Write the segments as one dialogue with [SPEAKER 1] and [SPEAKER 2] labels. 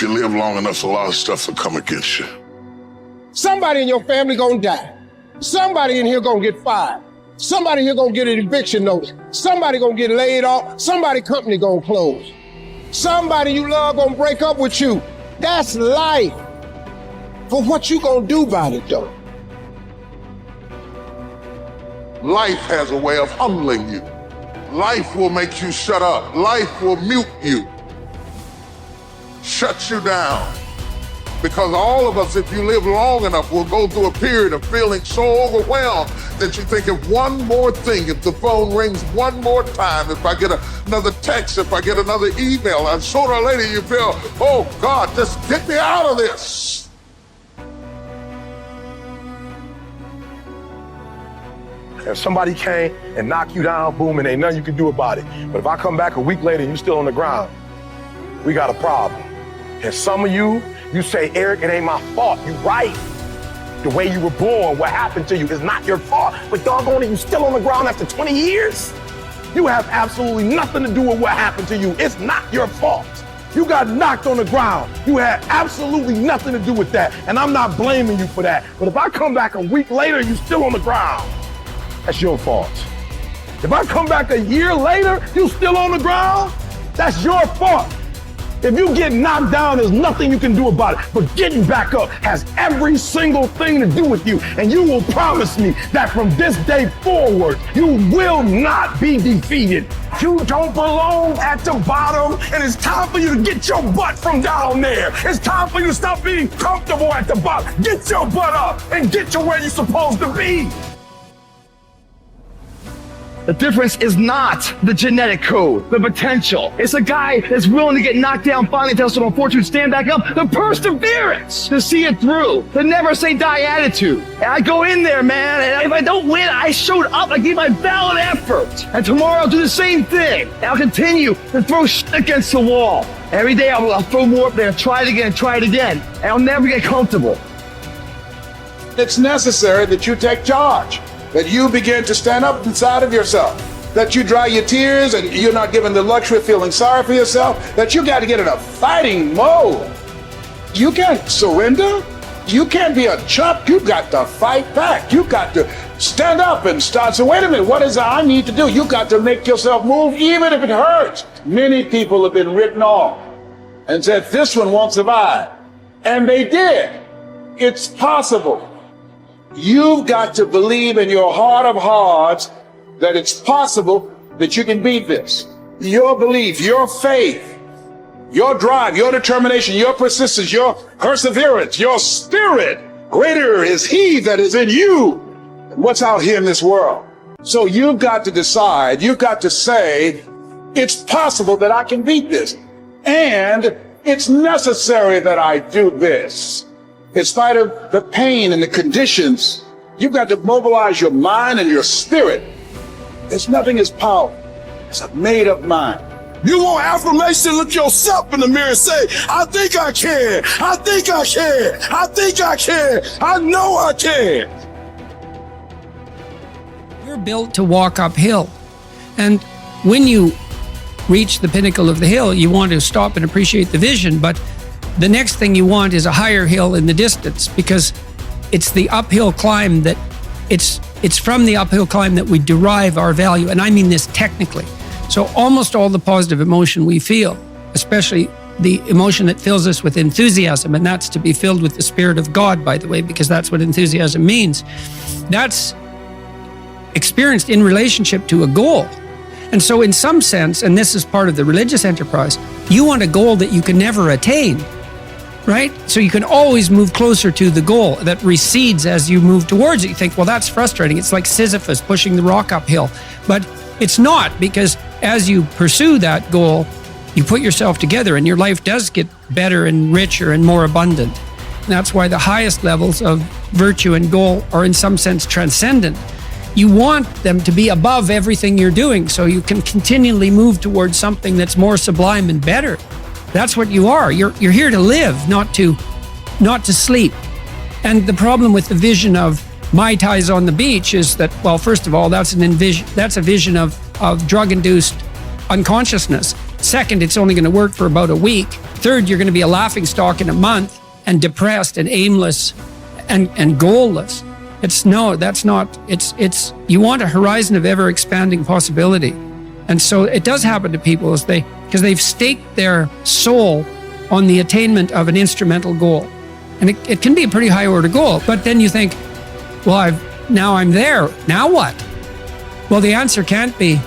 [SPEAKER 1] If you live long enough, a lot of stuff will come against you.
[SPEAKER 2] Somebody in your family gonna die. Somebody in here gonna get fired. Somebody here gonna get an eviction notice. Somebody gonna get laid off. Somebody company gonna close. Somebody you love gonna break up with you. That's life. But what you gonna do about it though?
[SPEAKER 1] Life has a way of humbling you. Life will make you shut up. Life will mute you, shut you down. Because all of us, if you live long enough, will go through a period of feeling so overwhelmed that you think of one more thing, if the phone rings one more time, if I get another text, if I get another email, and sooner or later you feel, oh God, just get me out of this.
[SPEAKER 3] If somebody came and knocked you down, boom, and ain't nothing you can do about it. But if I come back a week later and you still on the ground, we got a problem. And some of you say, Eric, it ain't my fault. You right. The way you were born, what happened to you is not your fault. But doggone it, you still on the ground after 20 years? You have absolutely nothing to do with what happened to you. It's not your fault. You got knocked on the ground. You had absolutely nothing to do with that. And I'm not blaming you for that. But if I come back a week later, you still on the ground, that's your fault. If I come back a year later, you still on the ground, that's your fault. If you get knocked down, there's nothing you can do about it. But getting back up has every single thing to do with you. And you will promise me that from this day forward, you will not be defeated. You don't belong at the bottom, and it's time for you to get your butt from down there. It's time for you to stop being comfortable at the bottom. Get your butt up and get to where you're supposed to be.
[SPEAKER 4] The difference is not the genetic code, the potential. It's a guy that's willing to get knocked down, finally test on fortune, stand back up, the perseverance to see it through, the never say die attitude. And I go in there, man, and if I don't win, I showed up, I gave my valid effort. And tomorrow I'll do the same thing. And I'll continue to throw shit against the wall. Every day I'll throw more up there, try it again, and I'll never get comfortable.
[SPEAKER 2] It's necessary that you take charge, that you begin to stand up inside of yourself, that you dry your tears and you're not given the luxury of feeling sorry for yourself, that you got to get in a fighting mode. You can't surrender. You can't be a chump. You've got to fight back. You've got to stand up and start. So wait a minute, what is it I need to do? You got to make yourself move even if it hurts. Many people have been written off and said, this one won't survive. And they did. It's possible. You've got to believe in your heart of hearts that it's possible that you can beat this. Your belief, your faith, your drive, your determination, your persistence, your perseverance, your spirit. Greater is he that is in you than what's out here in this world. So you've got to decide, you've got to say, it's possible that I can beat this. And it's necessary that I do this. In spite of the pain and the conditions, you've got to mobilize your mind and your spirit. There's nothing as powerful as a made-up mind.
[SPEAKER 3] You want affirmation, look yourself in the mirror and say, I think I can, I think I can, I think I can, I know I can.
[SPEAKER 5] We're built to walk uphill. And when you reach the pinnacle of the hill, you want to stop and appreciate the vision, but the next thing you want is a higher hill in the distance, because it's the uphill climb that it's from the uphill climb that we derive our value. And I mean this technically. So almost all the positive emotion we feel, especially the emotion that fills us with enthusiasm, and that's to be filled with the Spirit of God, by the way, because that's what enthusiasm means. That's experienced in relationship to a goal. And so in some sense, and this is part of the religious enterprise, you want a goal that you can never attain, right? So you can always move closer to the goal that recedes as you move towards it. You think, well, that's frustrating. It's like Sisyphus pushing the rock uphill. But it's not, because as you pursue that goal, you put yourself together and your life does get better and richer and more abundant. And that's why the highest levels of virtue and goal are in some sense transcendent. You want them to be above everything you're doing so you can continually move towards something that's more sublime and better. That's what you are. You're here to live, not to sleep. And the problem with the vision of Mai Tais on the beach is that, well, first of all, that's a vision of drug-induced unconsciousness. Second, it's only going to work for about a week. Third, you're going to be a laughingstock in a month and depressed and aimless and goalless. You want a horizon of ever expanding possibility. And so it does happen to people because they've staked their soul on the attainment of an instrumental goal. And it can be a pretty high order goal, but then you think, well, now I'm there, now what? Well, the answer can't be,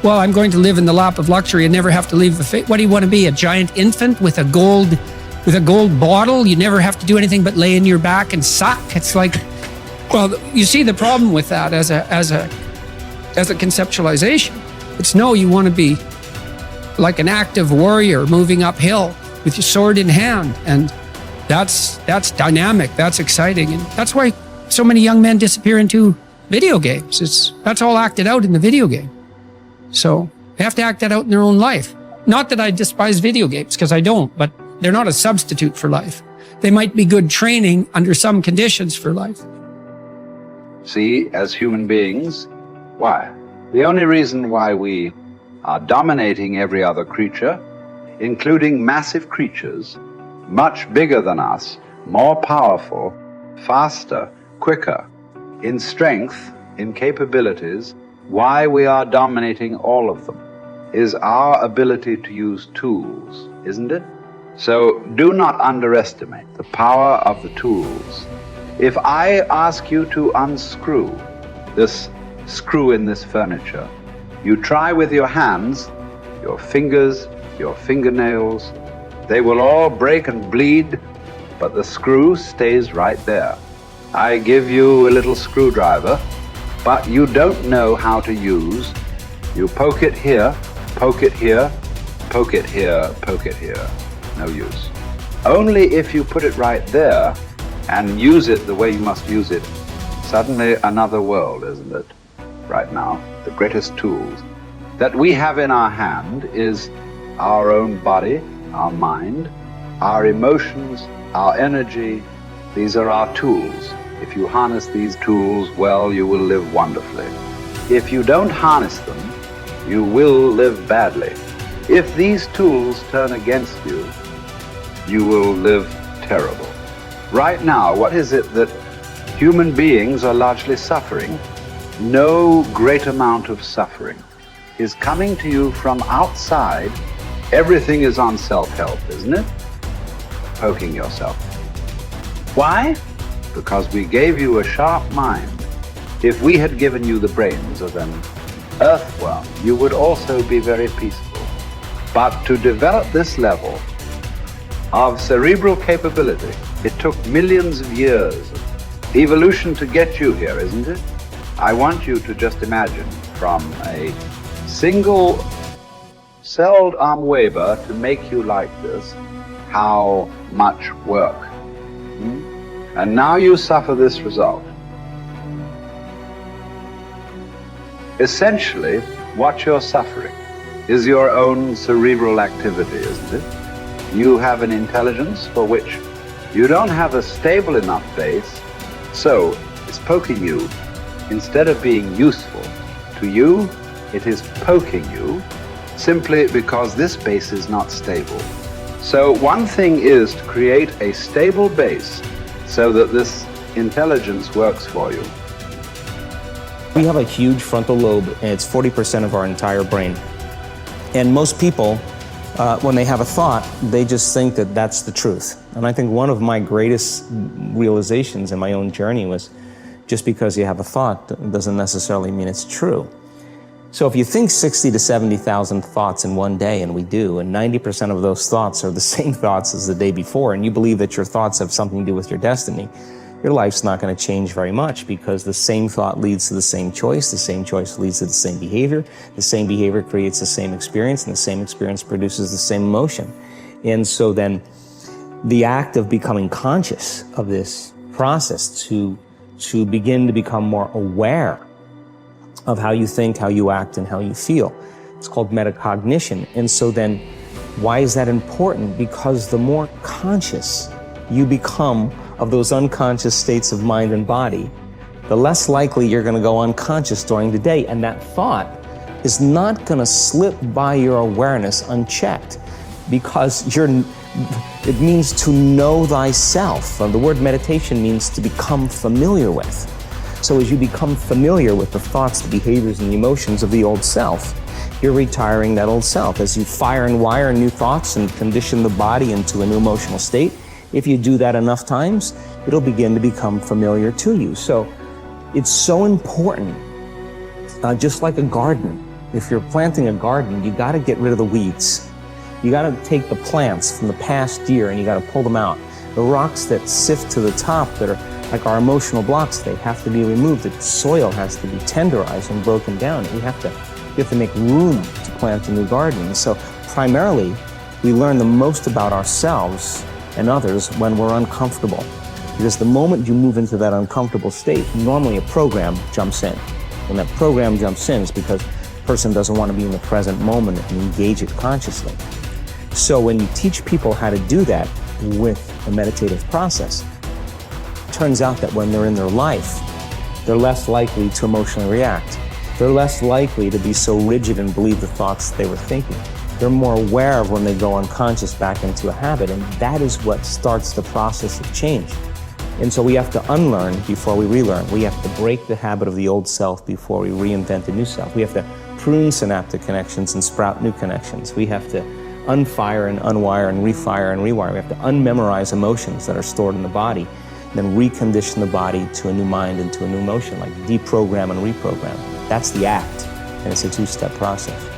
[SPEAKER 5] well, I'm going to live in the lap of luxury and never have to leave the what do you want to be, a giant infant with a gold bottle? You never have to do anything but lay in your back and suck. It's like, well, you see the problem with that as a conceptualization. It's no, you want to be like an active warrior moving uphill with your sword in hand, and that's dynamic, that's exciting, and that's why so many young men disappear into video games. That's all acted out in the video game. So they have to act that out in their own life. Not that I despise video games, because I don't, but they're not a substitute for life. They might be good training under some conditions for life.
[SPEAKER 6] See, as human beings, why? The only reason why we are dominating every other creature, including massive creatures, much bigger than us, more powerful, faster, quicker, in strength, in capabilities, why we are dominating all of them is our ability to use tools, isn't it? So do not underestimate the power of the tools. If I ask you to unscrew this screw in this furniture, you try with your hands, your fingers, your fingernails, they will all break and bleed, but the screw stays right there. I give you a little screwdriver, but you don't know how to use. You poke it here, poke it here, poke it here, poke it here. No use. Only if you put it right there and use it the way you must use it, suddenly another world, isn't it? Right now, the greatest tools that we have in our hand is our own body, our mind, our emotions, our energy. These are our tools. If you harness these tools well, you will live wonderfully. If you don't harness them, you will live badly. If these tools turn against you, you will live terrible. Right now, what is it that human beings are largely suffering? No great amount of suffering is coming to you from outside. Everything is on self-help, isn't it? Poking yourself. Why? Because we gave you a sharp mind. If we had given you the brains of an earthworm, you would also be very peaceful. But to develop this level of cerebral capability, it took millions of years of evolution to get you here, isn't it? I want you to just imagine from a single celled amoeba to make you like this, how much work. And now you suffer this result. Essentially, what you're suffering is your own cerebral activity, isn't it? You have an intelligence for which you don't have a stable enough base, so it's poking you. Instead of being useful to you, it is poking you simply because this base is not stable. So one thing is to create a stable base so that this intelligence works for you.
[SPEAKER 7] We have a huge frontal lobe, and it's 40% of our entire brain. And most people, when they have a thought, they just think that that's the truth. And I think one of my greatest realizations in my own journey was just because you have a thought doesn't necessarily mean it's true. So if you think 60 to 70,000 thoughts in one day, and we do, and 90% of those thoughts are the same thoughts as the day before, and you believe that your thoughts have something to do with your destiny, your life's not going to change very much, because the same thought leads to the same choice leads to the same behavior creates the same experience, and the same experience produces the same emotion. And so then the act of becoming conscious of this process to begin to become more aware of how you think, how you act, and how you feel. It's called metacognition. And so then, why is that important? Because the more conscious you become of those unconscious states of mind and body, the less likely you're going to go unconscious during the day. And that thought is not going to slip by your awareness unchecked. because it means to know thyself. The word meditation means to become familiar with. So as you become familiar with the thoughts, the behaviors, and the emotions of the old self, you're retiring that old self. As you fire and wire new thoughts and condition the body into a new emotional state, if you do that enough times, it'll begin to become familiar to you. So it's so important, just like a garden. If you're planting a garden, you got to get rid of the weeds. You got to take the plants from the past year and you got to pull them out. The rocks that sift to the top that are like our emotional blocks, they have to be removed. The soil has to be tenderized and broken down. You have to make room to plant a new garden. So primarily, we learn the most about ourselves and others when we're uncomfortable. Because the moment you move into that uncomfortable state, normally a program jumps in. When that program jumps in, it's because the person doesn't want to be in the present moment and engage it consciously. So when you teach people how to do that with the meditative process, it turns out that when they're in their life, they're less likely to emotionally react. They're less likely to be so rigid and believe the thoughts they were thinking. They're more aware of when they go unconscious back into a habit, and that is what starts the process of change. And so we have to unlearn before we relearn. We have to break the habit of the old self before we reinvent a new self. We have to prune synaptic connections and sprout new connections. We have to unfire and unwire and refire and rewire. We have to unmemorize emotions that are stored in the body, then recondition the body to a new mind and to a new emotion, like deprogram and reprogram. That's the act, and it's a two-step process.